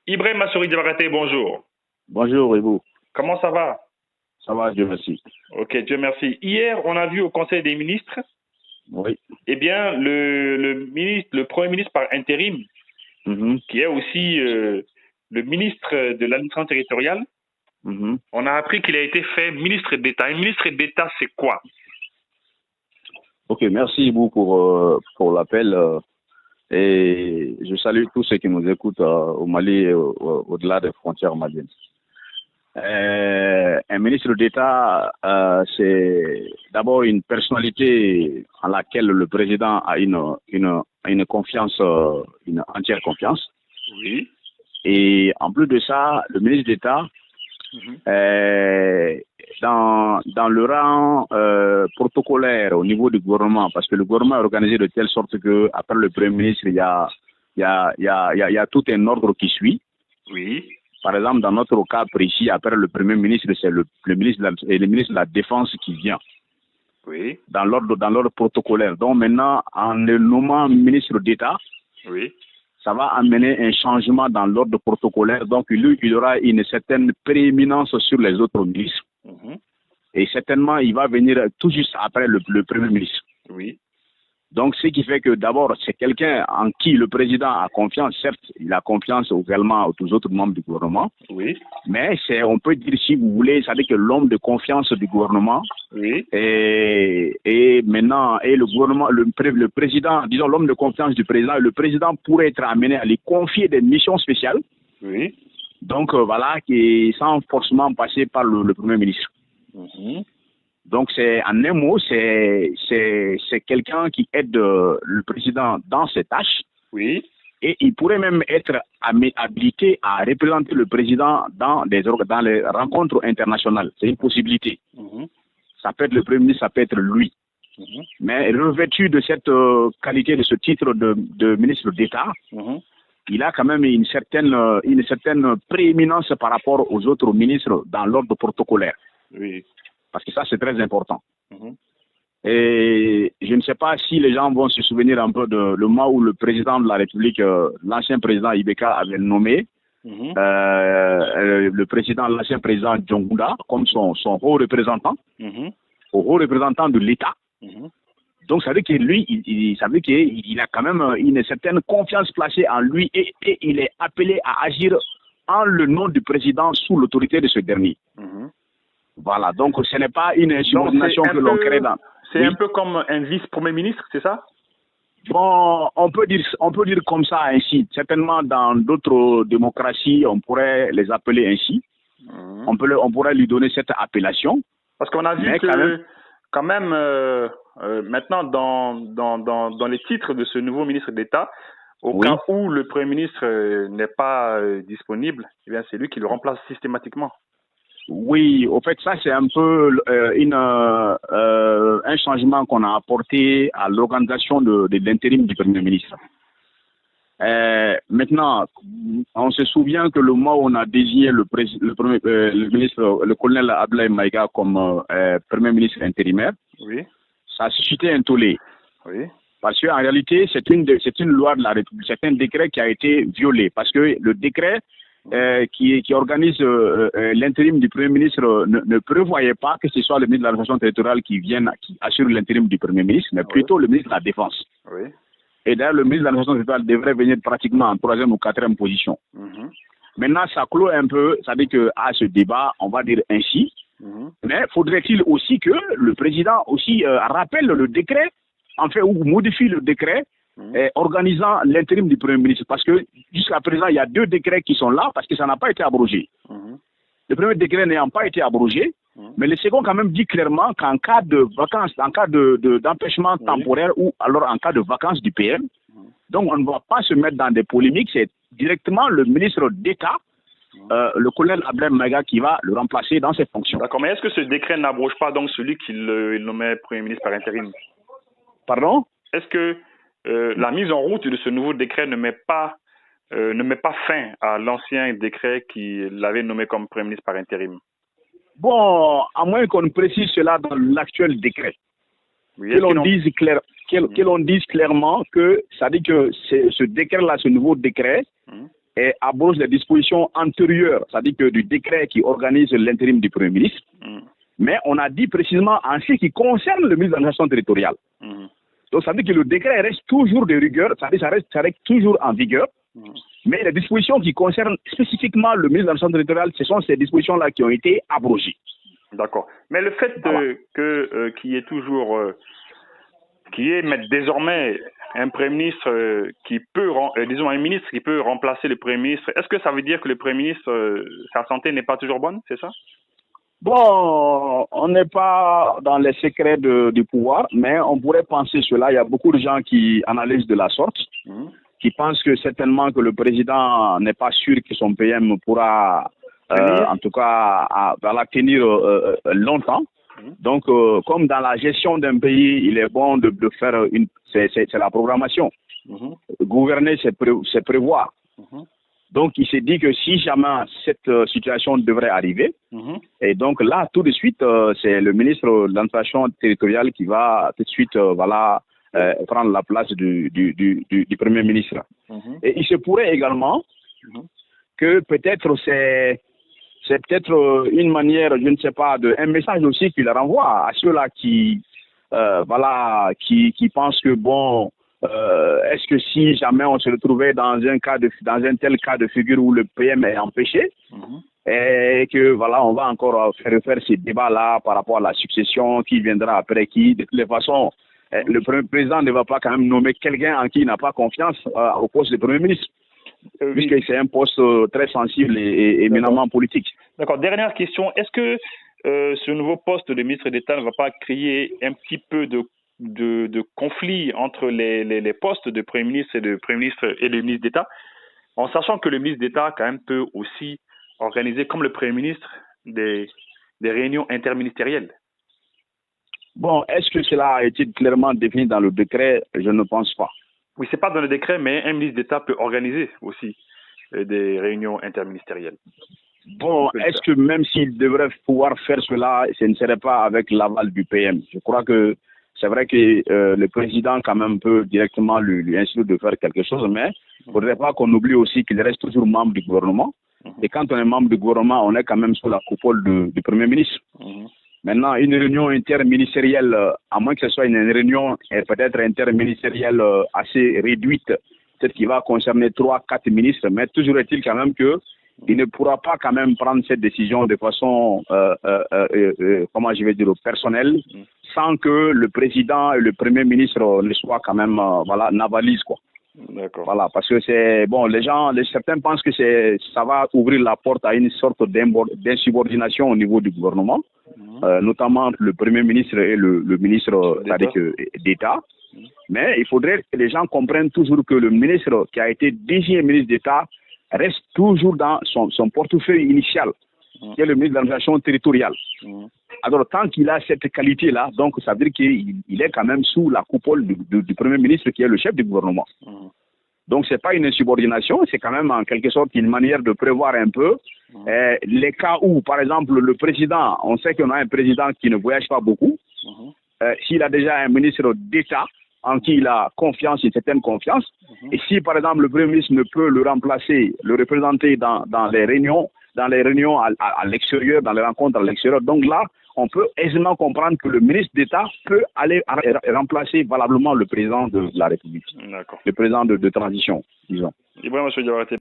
Ibrahim Massouri Diabaté, bonjour. Bonjour et vous? Comment ça va? Ça va, Dieu merci. Ok, Dieu merci. Hier, on a vu au Conseil des ministres, Oui. eh bien, le Premier ministre par intérim, qui est aussi le ministre de l'administration territoriale, on a appris qu'il a été fait ministre d'État. Un ministre d'État, c'est quoi? Ok, merci beaucoup pour l'appel. Et je salue tous ceux qui nous écoutent au Mali et au-delà des frontières maliennes. Un ministre d'État, c'est d'abord une personnalité en laquelle le président a une confiance, une entière confiance. Oui. Et en plus de ça, le ministre d'État, dans le rang protocolaire au niveau du gouvernement, parce que le gouvernement est organisé de telle sorte que après le Premier ministre, il y a tout un ordre qui suit. Oui. Par exemple, dans notre cas précis, après le Premier ministre, c'est le ministre de la Défense qui vient. Oui. Dans l'ordre protocolaire. Donc maintenant, en le nommant ministre d'État, oui, ça va amener un changement dans l'ordre protocolaire. Donc lui, il aura une certaine prééminence sur les autres ministres. Et certainement, il va venir tout juste après le Premier ministre. Oui. Donc, ce qui fait que d'abord, c'est quelqu'un en qui le président a confiance. Certes, il a confiance également aux autres membres du gouvernement. Oui. Mais on peut dire, si vous voulez, ça veut dire que l'homme de confiance du gouvernement. Oui. Et maintenant, le gouvernement, le président, disons l'homme de confiance du président, le président pourrait être amené à lui confier des missions spéciales. Oui. Donc, voilà, sans forcément passer par le Premier ministre. Donc, en un mot, c'est quelqu'un qui aide le président dans ses tâches. Oui. Et il pourrait même être habilité à représenter le président dans les rencontres internationales. C'est une possibilité. Ça peut être le Premier ministre, ça peut être lui. Mais revêtu de cette qualité, de ce titre de ministre d'État, il a quand même une certaine prééminence par rapport aux autres ministres dans l'ordre protocolaire. Oui. Parce que ça, c'est très important. Et je ne sais pas si les gens vont se souvenir un peu de le mois où le président de la République, l'ancien président Ibeka, avait nommé l'ancien président Djongouda comme son haut représentant, au haut représentant de l'État. Donc, ça veut dire que lui, ça veut dire qu'il a quand même une certaine confiance placée en lui et il est appelé à agir en le nom du président sous l'autorité de ce dernier. Voilà, donc ce n'est pas une subordination que l'on crée dans... C'est un peu comme un vice-premier ministre, c'est ça? Bon, on peut dire comme ça ainsi. Certainement, dans d'autres démocraties, on pourrait les appeler ainsi. On pourrait lui donner cette appellation. Parce qu'on a vu quand même maintenant, dans les titres de ce nouveau ministre d'État, au cas où le Premier ministre n'est pas disponible, eh bien, c'est lui qui le remplace systématiquement. Oui, au fait, ça c'est un peu un changement qu'on a apporté à l'organisation de l'intérim du Premier ministre. Maintenant, on se souvient que le mois où on a désigné le colonel Abdoulaye Maïga comme Premier ministre intérimaire, ça a suscité un tollé. Parce qu'en réalité, c'est une loi de la République, c'est un décret qui a été violé. Parce que le décret qui organise l'intérim du Premier ministre ne prévoyait pas que ce soit le ministre de l'administration territoriale qui assure l'intérim du Premier ministre, mais plutôt le ministre de la Défense. Et d'ailleurs, le ministre de l'administration territoriale devrait venir pratiquement en 3e ou 4e position. Maintenant, ça clôt un peu, ça veut dire qu'à ce débat, on va dire ainsi, mais faudrait-il aussi que le président aussi rappelle le décret, ou modifie le décret organisant l'intérim du Premier ministre. Parce que jusqu'à présent, il y a 2 décrets qui sont là parce que ça n'a pas été abrogé. Le premier décret n'ayant pas été abrogé, mais le second quand même dit clairement qu'en cas de vacances, en cas d'empêchement temporaire ou alors en cas de vacances du PM, donc on ne va pas se mettre dans des polémiques, c'est directement le ministre d'État, le colonel Abdoulaye Maïga, qui va le remplacer dans ses fonctions. D'accord, mais est-ce que ce décret n'abroge pas donc celui qui le nommait Premier ministre par intérim? Pardon? Est-ce que la mise en route de ce nouveau décret ne met pas fin à l'ancien décret qui l'avait nommé comme Premier ministre par intérim? Bon, à moins qu'on précise cela dans l'actuel décret. Que l'on dise clairement que ça dit que ce décret-là, ce nouveau décret, abroge les dispositions antérieures, c'est-à-dire que du décret qui organise l'intérim du Premier ministre. Mais on a dit précisément en ce qui concerne le ministre de l'administration territoriale. Donc ça veut dire que le décret reste toujours de rigueur, ça reste toujours en vigueur. Mais les dispositions qui concernent spécifiquement le ministre de l'administration territoriale, ce sont ces dispositions-là qui ont été abrogées. D'accord. Mais le fait qu'il y ait toujours, désormais un Premier ministre qui peut, disons un ministre qui peut remplacer le Premier ministre, est-ce que ça veut dire que le Premier ministre, sa santé n'est pas toujours bonne, c'est ça? Bon, on n'est pas dans les secrets du pouvoir, mais on pourrait penser cela. Il y a beaucoup de gens qui analysent de la sorte, qui pensent que certainement que le président n'est pas sûr que son PM pourra, en tout cas, tenir longtemps. Donc, comme dans la gestion d'un pays, il est bon de faire c'est la programmation. Gouverner, c'est prévoir. Donc, il s'est dit que si jamais cette situation devrait arriver, et donc là, tout de suite, c'est le ministre de l'administration territoriale qui va tout de suite, prendre la place du Premier ministre. Et il se pourrait également que peut-être c'est peut-être une manière, je ne sais pas, un message aussi qu'il renvoie à ceux-là qui pensent que bon, est-ce que si jamais on se retrouvait dans un tel cas de figure où le PM est empêché, et que voilà, on va encore refaire ces débats-là par rapport à la succession, qui viendra après qui, de toutes les façons, le président ne va pas quand même nommer quelqu'un en qui il n'a pas confiance au poste de Premier ministre. Puisque c'est un poste très sensible et éminemment politique. D'accord. Dernière question. Est-ce que ce nouveau poste de ministre d'État ne va pas créer un petit peu de conflit entre les postes de Premier ministre et de ministre d'État, en sachant que le ministre d'État quand même peut aussi organiser, comme le Premier ministre, des réunions interministérielles? Bon, est-ce que cela a été clairement défini dans le décret? Je ne pense pas. Oui, c'est pas dans le décret, mais un ministre d'État peut organiser aussi des réunions interministérielles. Bon, est-ce que même s'il devrait pouvoir faire cela, ce ne serait pas avec l'aval du PM? Je crois que c'est vrai que le président quand même peut directement lui instruire de faire quelque chose, mais il ne faudrait pas qu'on oublie aussi qu'il reste toujours membre du gouvernement. Et quand on est membre du gouvernement, on est quand même sous la coupole du Premier ministre. Maintenant, une réunion interministérielle, à moins que ce soit une réunion peut-être interministérielle assez réduite, peut-être qui va concerner 3-4 ministres, mais toujours est-il quand même qu'il ne pourra pas quand même prendre cette décision de façon, comment je vais dire, personnelle, sans que le président et le Premier ministre ne soient quand même, n'avalisent quoi. D'accord. Voilà, parce que c'est bon, certains pensent que ça va ouvrir la porte à une sorte d'insubordination au niveau du gouvernement, notamment le Premier ministre et le ministre d'État. Mais il faudrait que les gens comprennent toujours que le ministre qui a été désigné ministre d'État reste toujours dans son portefeuille initial, qui est le ministre de l'administration territoriale. Alors, tant qu'il a cette qualité-là, donc ça veut dire qu'il est quand même sous la coupole du Premier ministre qui est le chef du gouvernement. Donc, ce n'est pas une insubordination, c'est quand même en quelque sorte une manière de prévoir un peu les cas où, par exemple, le président, on sait qu'on a un président qui ne voyage pas beaucoup, s'il a déjà un ministre d'État en qui il a confiance, une certaine confiance, et si, par exemple, le Premier ministre ne peut le remplacer, le représenter dans les réunions à l'extérieur, dans les rencontres à l'extérieur. Donc là, on peut aisément comprendre que le ministre d'État peut aller remplacer valablement le président de la République, le président de transition, disons. Ibrahim Diawara.